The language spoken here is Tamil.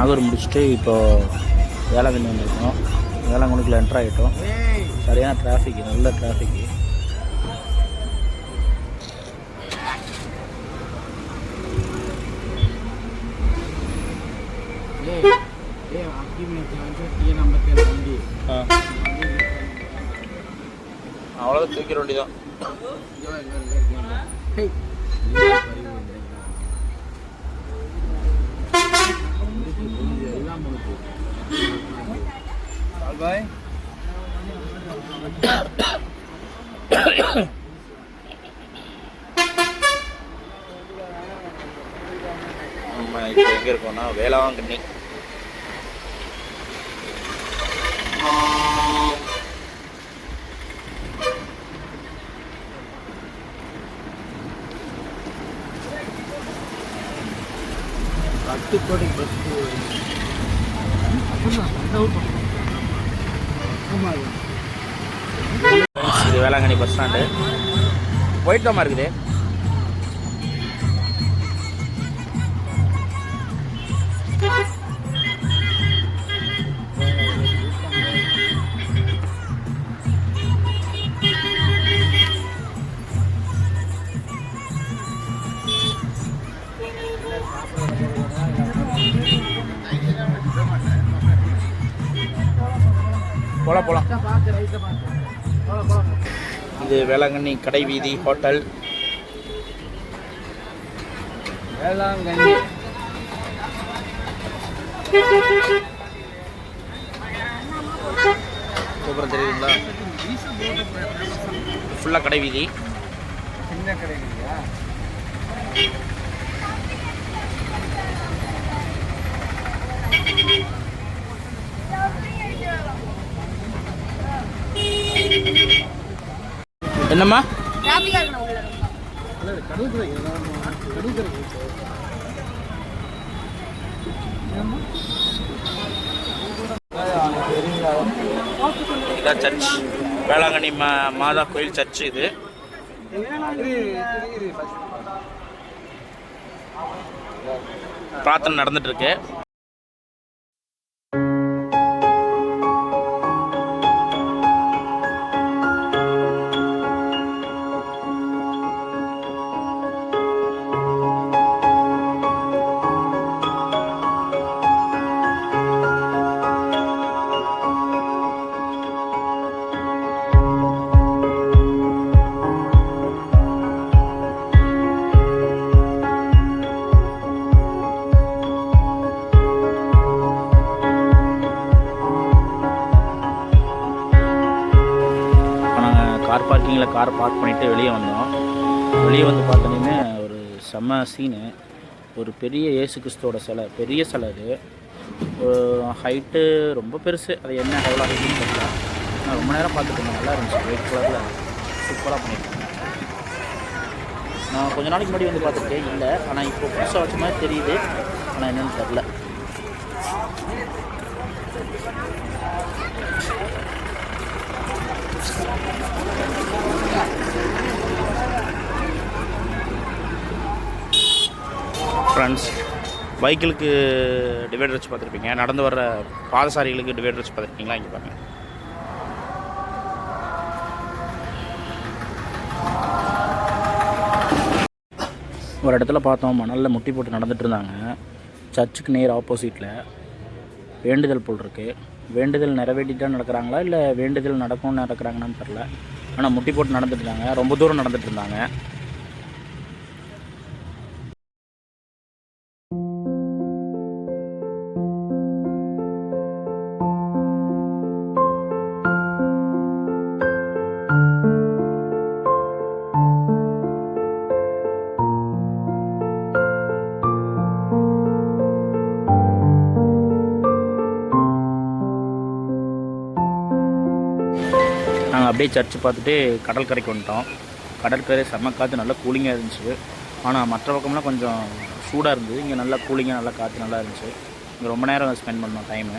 நாகூர் முடிச்சுட்டு இப்போது வேளாங்கண்ணி வந்திருக்கோம். வேளாங்கண்ணிக்குள்ளே என்ட்ரு ஆகிட்டோம். சரியான டிராஃபிக், நல்ல டிராஃபிக்கு. அவ்வளோ தூக்கிற வண்டி தான். நம்ம இப்போ எங்கே இருக்கோம்னா வேளாங்கண்ணி. இது வேளாங்கண்ணி பஸ் ஸ்டாண்டு. ஒயிட் தாமா இருக்குது. போலாம். இது வேளாங்கண்ணி கடை வீதி ஹோட்டல். வேளாங்கண்ணி சூப்பராக தெரியுதுங்களா? ஃபுல்லாக கடை வீதி. சின்ன கடை வீதியா? என்னம்மா? இதான் சர்ச், வேளாங்கண்ணி மாதா கோயில் சர்ச். இது பிரார்த்தனை நடந்துட்டு இருக்கு. கார் பார்க்கிங்கில் கார் பார்க் பண்ணிவிட்டு வெளியே வந்தோம். வெளியே வந்து பார்த்தோன்னே ஒரு செம்ம சீனு. ஒரு பெரிய இயேசு கிறிஸ்துவோட சிலை, பெரிய சிலை. அது ஹைட்டு ரொம்ப பெருசு. அது என்ன எவ்வளோ ஹைட்டுன்னு தெரியல. நான் ரொம்ப நேரம் பார்த்துட்டு இருந்தேன். நல்லா இருந்துச்சு. ஒயிட் கலரில் சூப்பராக பண்ணியிருக்கேன். நான் கொஞ்ச நாளைக்கு முன்னாடி வந்து பார்த்துருக்கேன், இல்லை. ஆனால் இப்போ புதுசாக வச்ச மாதிரி தெரியுது. ஆனால் என்னென்னு தெரில. ஃப்ரெண்ட்ஸ், பைக்கிலுக்கு டிவைடர் வச்சு பார்த்துருப்பீங்க. நடந்து வர்ற பாதசாரிகளுக்கு டிவைடர் வச்சு பார்த்துருப்பீங்களா? இங்கே பாருங்கள். ஒரு இடத்துல பார்த்தோம், மணலில் முட்டி போட்டு நடந்துகிட்டு இருந்தாங்க. சர்ச்சுக்கு நேர் ஆப்போசிட்டில் வேண்டுதல் போல் இருக்குது. வேண்டுதல் நிறைவேற்றிட்டா நடக்கிறாங்களா இல்லை வேண்டுதல் நடக்கும்னு நடக்கிறாங்கன்னு தெரில. ஆனால் முட்டி போட்டு நடந்துட்டு இருந்தாங்க. ரொம்ப தூரம் நடந்துட்டு இருந்தாங்க. நாங்கள் அப்படியே சர்ச்சு பார்த்துட்டு கடற்கரைக்கு வந்துட்டோம். கடற்கரை செம்ம காற்று, நல்லா கூலிங்காக இருந்துச்சு. ஆனால் மற்ற பக்கம்லாம் கொஞ்சம் சூடாக இருந்தது. இங்கே நல்லா கூலிங்காக, நல்லா காற்று நல்லா இருந்துச்சு. இங்கே ரொம்ப நேரம் ஸ்பெண்ட் பண்ணோம் டைமு.